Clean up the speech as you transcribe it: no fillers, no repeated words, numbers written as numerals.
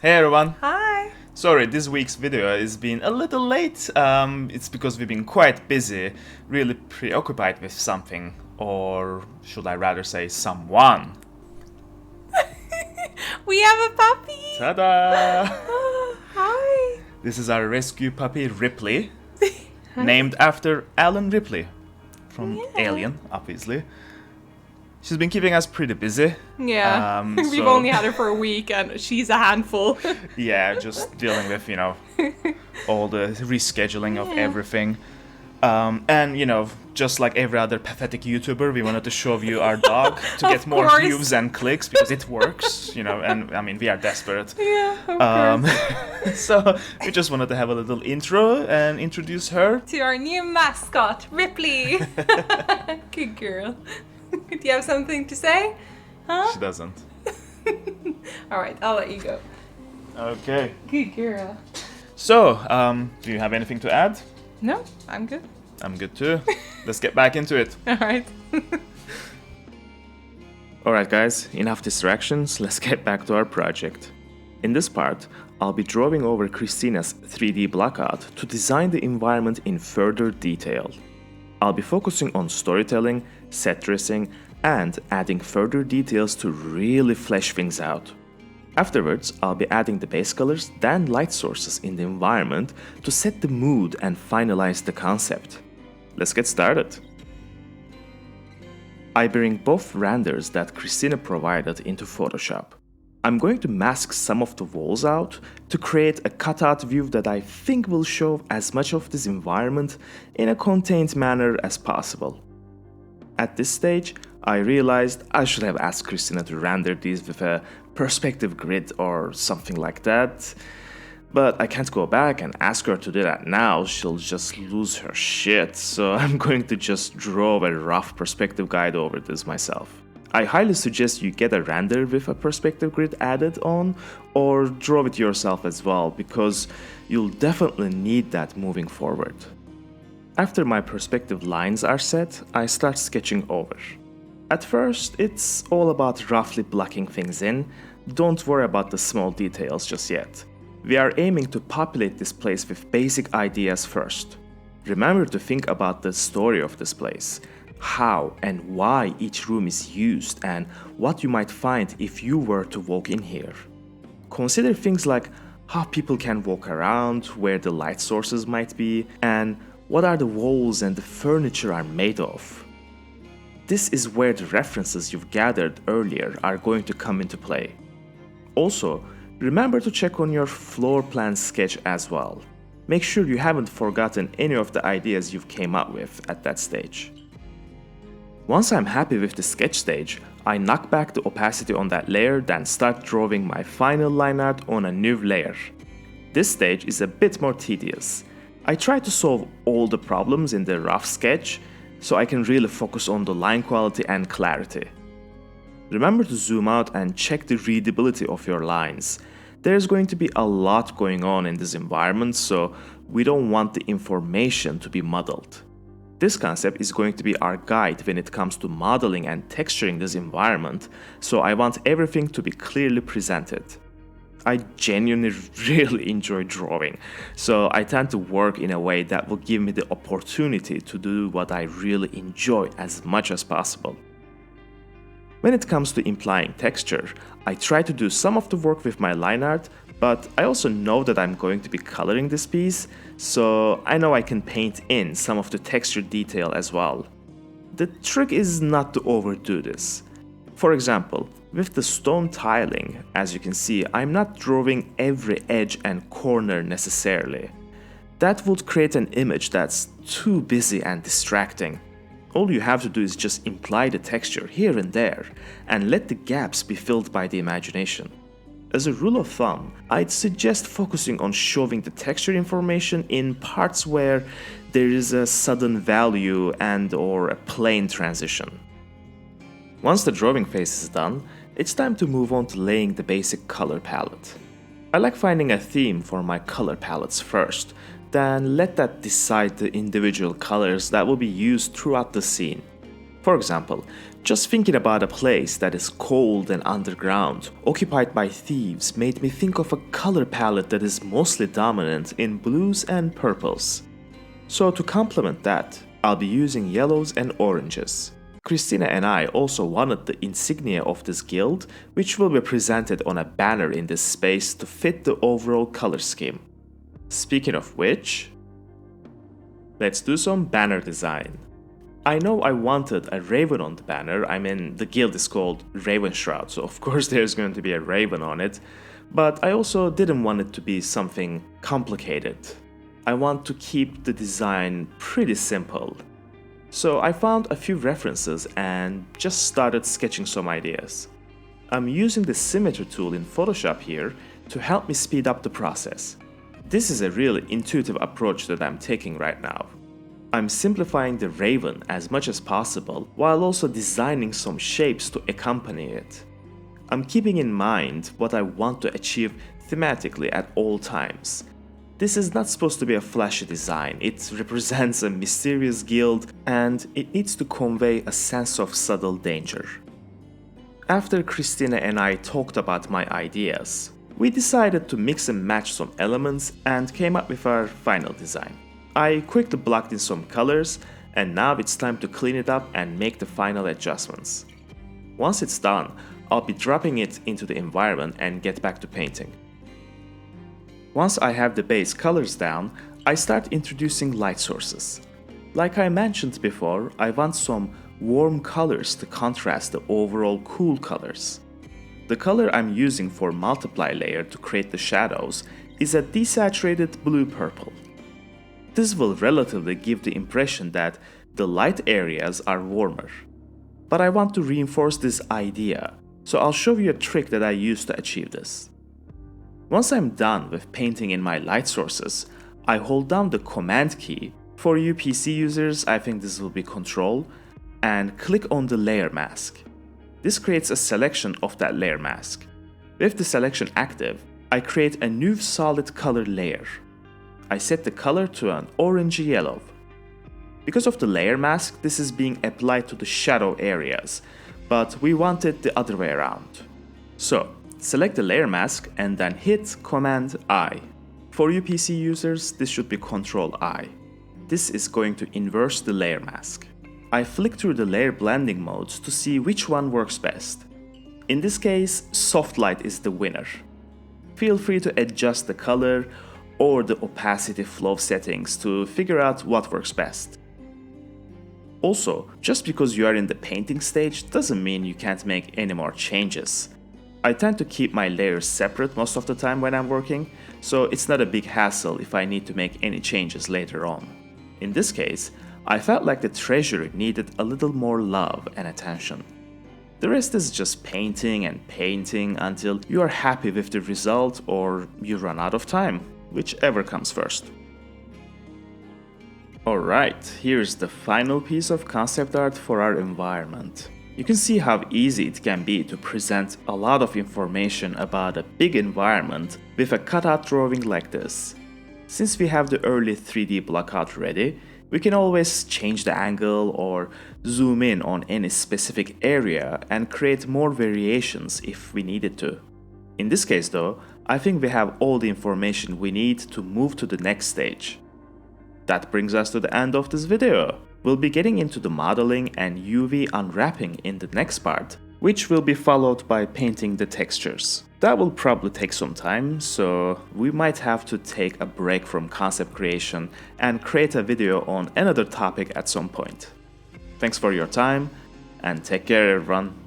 Hey everyone! Hi! Sorry, this week's video has been a little late. It's because we've been quite busy, really preoccupied with something, or should I rather say someone. We have a puppy! Ta-da! Hi! This is our rescue puppy Ripley, named after Alan Ripley from Alien, obviously. She's been keeping us pretty busy. Yeah, we've only had her for a week and she's a handful. Yeah, just dealing with, all the rescheduling of everything. And, just like every other pathetic YouTuber, we wanted to show you our dog to get more views and clicks because it works, and I mean, we are desperate. Yeah, of course. So we just wanted to have a little intro and introduce her to our new mascot, Ripley. Good girl. Do you have something to say? Huh? She doesn't. Alright, I'll let you go. Okay. Good girl. So, do you have anything to add? No, I'm good. I'm good too. Let's get back into it. Alright. Alright guys, enough distractions, let's get back to our project. In this part, I'll be drawing over Christina's 3D block-out to design the environment in further detail. I'll be focusing on storytelling, set dressing, and adding further details to really flesh things out. Afterwards, I'll be adding the base colors, then light sources in the environment to set the mood and finalize the concept. Let's get started. I bring both renders that Christina provided into Photoshop. I'm going to mask some of the walls out to create a cutout view that I think will show as much of this environment in a contained manner as possible. At this stage, I realized I should have asked Christina to render these with a perspective grid or something like that, but I can't go back and ask her to do that now, she'll just lose her shit, so I'm going to just draw a rough perspective guide over this myself. I highly suggest you get a render with a perspective grid added on, or draw it yourself as well, because you'll definitely need that moving forward. After my perspective lines are set, I start sketching over. At first, it's all about roughly blocking things in. Don't worry about the small details just yet. We are aiming to populate this place with basic ideas first. Remember to think about the story of this place, how and why each room is used, and what you might find if you were to walk in here. Consider things like how people can walk around, where the light sources might be, and what are the walls and the furniture are made of. This is where the references you've gathered earlier are going to come into play. Also, remember to check on your floor plan sketch as well. Make sure you haven't forgotten any of the ideas you've came up with at that stage. Once I'm happy with the sketch stage, I knock back the opacity on that layer, then start drawing my final line art on a new layer. This stage is a bit more tedious. I try to solve all the problems in the rough sketch, so I can really focus on the line quality and clarity. Remember to zoom out and check the readability of your lines. There's going to be a lot going on in this environment, so we don't want the information to be muddled. This concept is going to be our guide when it comes to modeling and texturing this environment, so I want everything to be clearly presented. I genuinely really enjoy drawing, so I tend to work in a way that will give me the opportunity to do what I really enjoy as much as possible. When it comes to implying texture, I try to do some of the work with my line art, but I also know that I'm going to be coloring this piece, so I know I can paint in some of the texture detail as well. The trick is not to overdo this. For example, with the stone tiling, as you can see, I'm not drawing every edge and corner necessarily. That would create an image that's too busy and distracting. All you have to do is just imply the texture here and there, and let the gaps be filled by the imagination. As a rule of thumb, I'd suggest focusing on showing the texture information in parts where there is a sudden value and/or a plane transition. Once the drawing phase is done, it's time to move on to laying the basic color palette. I like finding a theme for my color palettes first, then let that decide the individual colors that will be used throughout the scene. For example, just thinking about a place that is cold and underground, occupied by thieves, made me think of a color palette that is mostly dominant in blues and purples. So to complement that, I'll be using yellows and oranges. Christina and I also wanted the insignia of this guild, which will be presented on a banner in this space to fit the overall color scheme. Speaking of which, let's do some banner design. I know I wanted a raven on the banner. I mean, the guild is called Ravenshroud, so of course there's going to be a raven on it, but I also didn't want it to be something complicated. I want to keep the design pretty simple. So I found a few references and just started sketching some ideas. I'm using the symmetry tool in Photoshop here to help me speed up the process. This is a really intuitive approach that I'm taking right now. I'm simplifying the raven as much as possible while also designing some shapes to accompany it. I'm keeping in mind what I want to achieve thematically at all times. This is not supposed to be a flashy design, it represents a mysterious guild and it needs to convey a sense of subtle danger. After Christina and I talked about my ideas, we decided to mix and match some elements and came up with our final design. I quickly blocked in some colors and now it's time to clean it up and make the final adjustments. Once it's done, I'll be dropping it into the environment and get back to painting. Once I have the base colors down, I start introducing light sources. Like I mentioned before, I want some warm colors to contrast the overall cool colors. The color I'm using for multiply layer to create the shadows is a desaturated blue-purple. This will relatively give the impression that the light areas are warmer. But I want to reinforce this idea, so I'll show you a trick that I use to achieve this. Once I'm done with painting in my light sources, I hold down the Command key. For you PC users, I think this will be Control, and click on the layer mask. This creates a selection of that layer mask. With the selection active, I create a new solid color layer. I set the color to an orangey yellow. Because of the layer mask, this is being applied to the shadow areas, but we want it the other way around. So, select the layer mask and then hit Command I. For you PC users, this should be Control I. This is going to inverse the layer mask. I flick through the layer blending modes to see which one works best. In this case, soft light is the winner. Feel free to adjust the color or the opacity flow settings to figure out what works best. Also, just because you are in the painting stage doesn't mean you can't make any more changes. I tend to keep my layers separate most of the time when I'm working, so it's not a big hassle if I need to make any changes later on. In this case, I felt like the treasury needed a little more love and attention. The rest is just painting and painting until you are happy with the result or you run out of time, whichever comes first. Alright, here's the final piece of concept art for our environment. You can see how easy it can be to present a lot of information about a big environment with a cutout drawing like this. Since we have the early 3D blockout ready, we can always change the angle or zoom in on any specific area and create more variations if we needed to. In this case though, I think we have all the information we need to move to the next stage. That brings us to the end of this video. We'll be getting into the modeling and UV unwrapping in the next part, which will be followed by painting the textures. That will probably take some time, so we might have to take a break from concept creation and create a video on another topic at some point. Thanks for your time, and take care everyone.